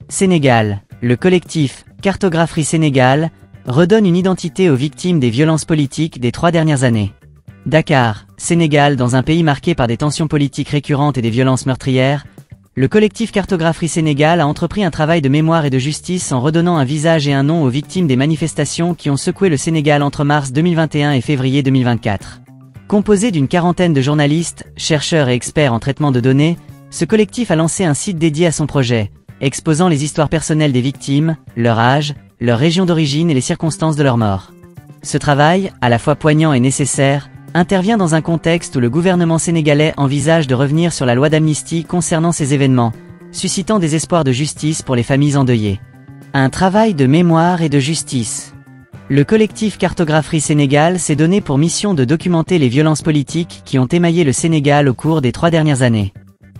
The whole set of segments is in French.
Sénégal. Le collectif Cartographie Sénégal redonne une identité aux victimes des violences politiques des 3 dernières années. Dakar, Sénégal. Dans un pays marqué par des tensions politiques récurrentes et des violences meurtrières, le collectif Cartographie Sénégal a entrepris un travail de mémoire et de justice en redonnant un visage et un nom aux victimes des manifestations qui ont secoué le Sénégal entre mars 2021 et février 2024. Composé d'une quarantaine de journalistes, chercheurs et experts en traitement de données, ce collectif a lancé un site dédié à son projet, exposant les histoires personnelles des victimes, leur âge, leur région d'origine et les circonstances de leur mort. Ce travail, à la fois poignant et nécessaire, intervient dans un contexte où le gouvernement sénégalais envisage de revenir sur la loi d'amnistie concernant ces événements, suscitant des espoirs de justice pour les familles endeuillées. Un travail de mémoire et de justice. Le collectif Cartographie Sénégal s'est donné pour mission de documenter les violences politiques qui ont émaillé le Sénégal au cours des 3 dernières années.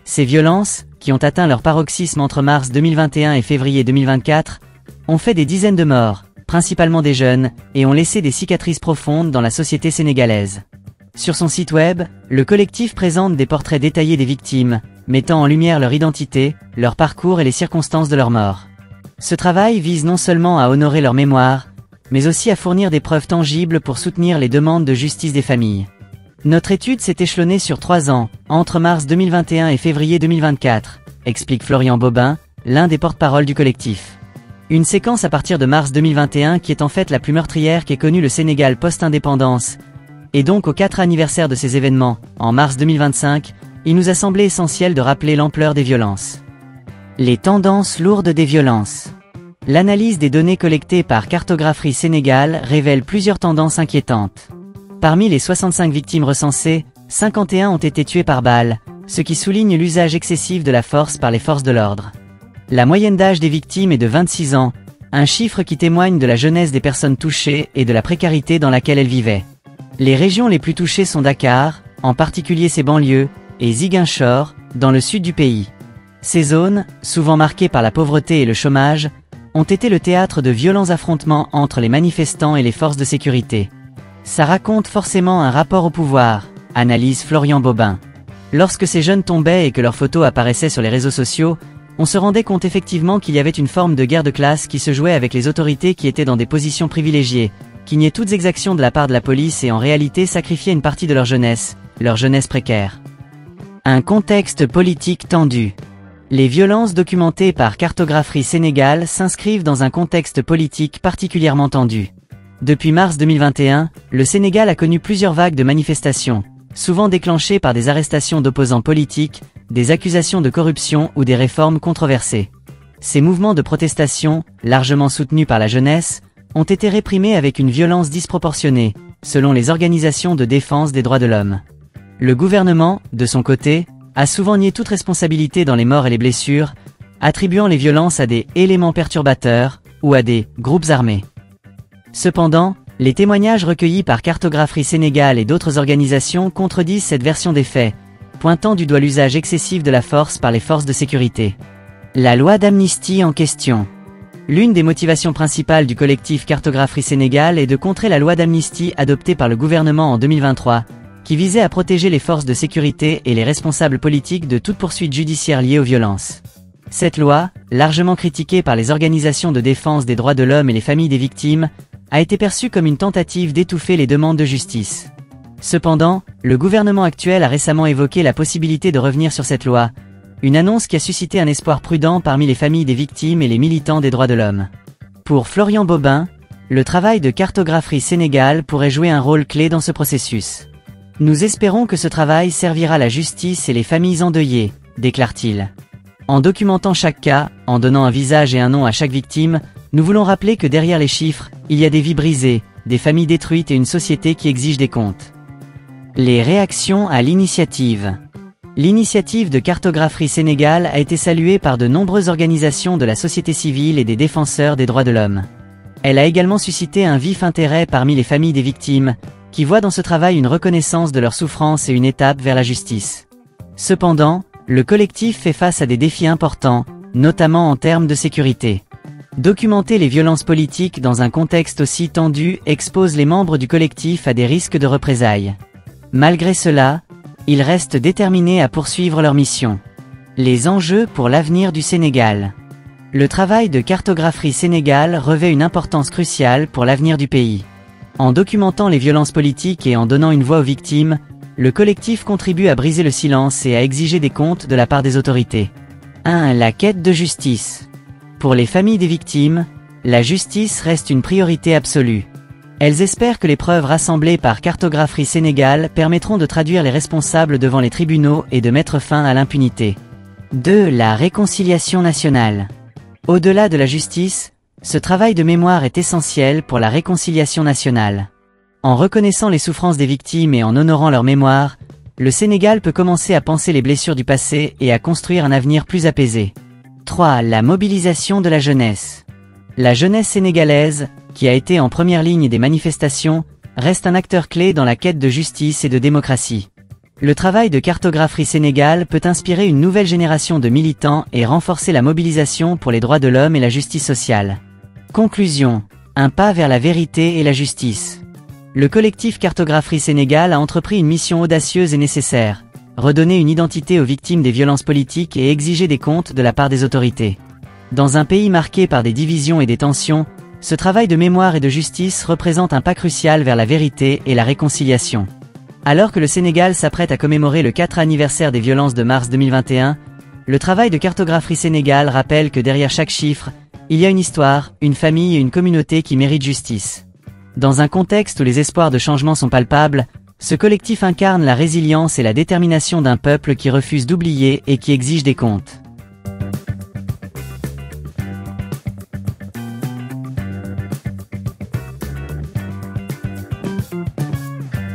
Ces violences, qui ont atteint leur paroxysme entre mars 2021 et février 2024, ont fait des dizaines de morts, principalement des jeunes, et ont laissé des cicatrices profondes dans la société sénégalaise. Sur son site web, le collectif présente des portraits détaillés des victimes, mettant en lumière leur identité, leur parcours et les circonstances de leur mort. Ce travail vise non seulement à honorer leur mémoire, mais aussi à fournir des preuves tangibles pour soutenir les demandes de justice des familles. Notre étude s'est échelonnée sur 3 ans, entre mars 2021 et février 2024, explique Florian Bobin, l'un des porte-parole du collectif. Une séquence à partir de mars 2021 qui est en fait la plus meurtrière qu'ait connue le Sénégal post-indépendance, et donc au 4 anniversaire de ces événements, en mars 2025, il nous a semblé essentiel de rappeler l'ampleur des violences. Les tendances lourdes des violences. L'analyse des données collectées par Cartographie Sénégal révèle plusieurs tendances inquiétantes. Parmi les 65 victimes recensées, 51 ont été tuées par balle, ce qui souligne l'usage excessif de la force par les forces de l'ordre. La moyenne d'âge des victimes est de 26 ans, un chiffre qui témoigne de la jeunesse des personnes touchées et de la précarité dans laquelle elles vivaient. Les régions les plus touchées sont Dakar, en particulier ses banlieues, et Ziguinchor, dans le sud du pays. Ces zones, souvent marquées par la pauvreté et le chômage, ont été le théâtre de violents affrontements entre les manifestants et les forces de sécurité. Ça raconte forcément un rapport au pouvoir, analyse Florian Bobin. Lorsque ces jeunes tombaient et que leurs photos apparaissaient sur les réseaux sociaux, on se rendait compte effectivement qu'il y avait une forme de guerre de classe qui se jouait avec les autorités qui étaient dans des positions privilégiées, qui niaient toutes exactions de la part de la police et en réalité sacrifiaient une partie de leur jeunesse précaire. Un contexte politique tendu. Les violences documentées par Cartographie Sénégal s'inscrivent dans un contexte politique particulièrement tendu. Depuis mars 2021, le Sénégal a connu plusieurs vagues de manifestations, souvent déclenchées par des arrestations d'opposants politiques, des accusations de corruption ou des réformes controversées. Ces mouvements de protestation, largement soutenus par la jeunesse, ont été réprimés avec une violence disproportionnée, selon les organisations de défense des droits de l'homme. Le gouvernement, de son côté, a souvent nié toute responsabilité dans les morts et les blessures, attribuant les violences à des éléments perturbateurs ou à des groupes armés. Cependant, les témoignages recueillis par Cartographie Sénégal et d'autres organisations contredisent cette version des faits, pointant du doigt l'usage excessif de la force par les forces de sécurité. La loi d'amnistie en question. L'une des motivations principales du collectif Cartographie Sénégal est de contrer la loi d'amnistie adoptée par le gouvernement en 2023, qui visait à protéger les forces de sécurité et les responsables politiques de toute poursuite judiciaire liée aux violences. Cette loi, largement critiquée par les organisations de défense des droits de l'homme et les familles des victimes, a été perçue comme une tentative d'étouffer les demandes de justice. Cependant, le gouvernement actuel a récemment évoqué la possibilité de revenir sur cette loi, une annonce qui a suscité un espoir prudent parmi les familles des victimes et les militants des droits de l'homme. Pour Florian Bobin, le travail de Cartographie Sénégal pourrait jouer un rôle clé dans ce processus. Nous espérons que ce travail servira la justice et les familles endeuillées, déclare-t-il. En documentant chaque cas, en donnant un visage et un nom à chaque victime, nous voulons rappeler que derrière les chiffres, il y a des vies brisées, des familles détruites et une société qui exige des comptes. Les réactions à l'initiative. L'initiative de Cartographie Sénégal a été saluée par de nombreuses organisations de la société civile et des défenseurs des droits de l'homme. Elle a également suscité un vif intérêt parmi les familles des victimes, qui voient dans ce travail une reconnaissance de leur souffrance et une étape vers la justice. Cependant, le collectif fait face à des défis importants, notamment en termes de sécurité. Documenter les violences politiques dans un contexte aussi tendu expose les membres du collectif à des risques de représailles. Malgré cela, ils restent déterminés à poursuivre leur mission. Les enjeux pour l'avenir du Sénégal. Le travail de cartographie Sénégal revêt une importance cruciale pour l'avenir du pays. En documentant les violences politiques et en donnant une voix aux victimes, le collectif contribue à briser le silence et à exiger des comptes de la part des autorités. 1. La quête de justice. Pour les familles des victimes, la justice reste une priorité absolue. Elles espèrent que les preuves rassemblées par Cartographie Sénégal permettront de traduire les responsables devant les tribunaux et de mettre fin à l'impunité. 2. La réconciliation nationale. Au-delà de la justice, ce travail de mémoire est essentiel pour la réconciliation nationale. En reconnaissant les souffrances des victimes et en honorant leur mémoire, le Sénégal peut commencer à panser les blessures du passé et à construire un avenir plus apaisé. 3. La mobilisation de la jeunesse. La jeunesse sénégalaise, qui a été en première ligne des manifestations, reste un acteur clé dans la quête de justice et de démocratie. Le travail de Cartographie Sénégal peut inspirer une nouvelle génération de militants et renforcer la mobilisation pour les droits de l'homme et la justice sociale. Conclusion. Un pas vers la vérité et la justice. Le collectif Cartographie Sénégal a entrepris une mission audacieuse et nécessaire, redonner une identité aux victimes des violences politiques et exiger des comptes de la part des autorités. Dans un pays marqué par des divisions et des tensions, ce travail de mémoire et de justice représente un pas crucial vers la vérité et la réconciliation. Alors que le Sénégal s'apprête à commémorer le 4 anniversaire des violences de mars 2021, le travail de Cartographie Sénégal rappelle que derrière chaque chiffre, il y a une histoire, une famille et une communauté qui méritent justice. Dans un contexte où les espoirs de changement sont palpables, ce collectif incarne la résilience et la détermination d'un peuple qui refuse d'oublier et qui exige des comptes.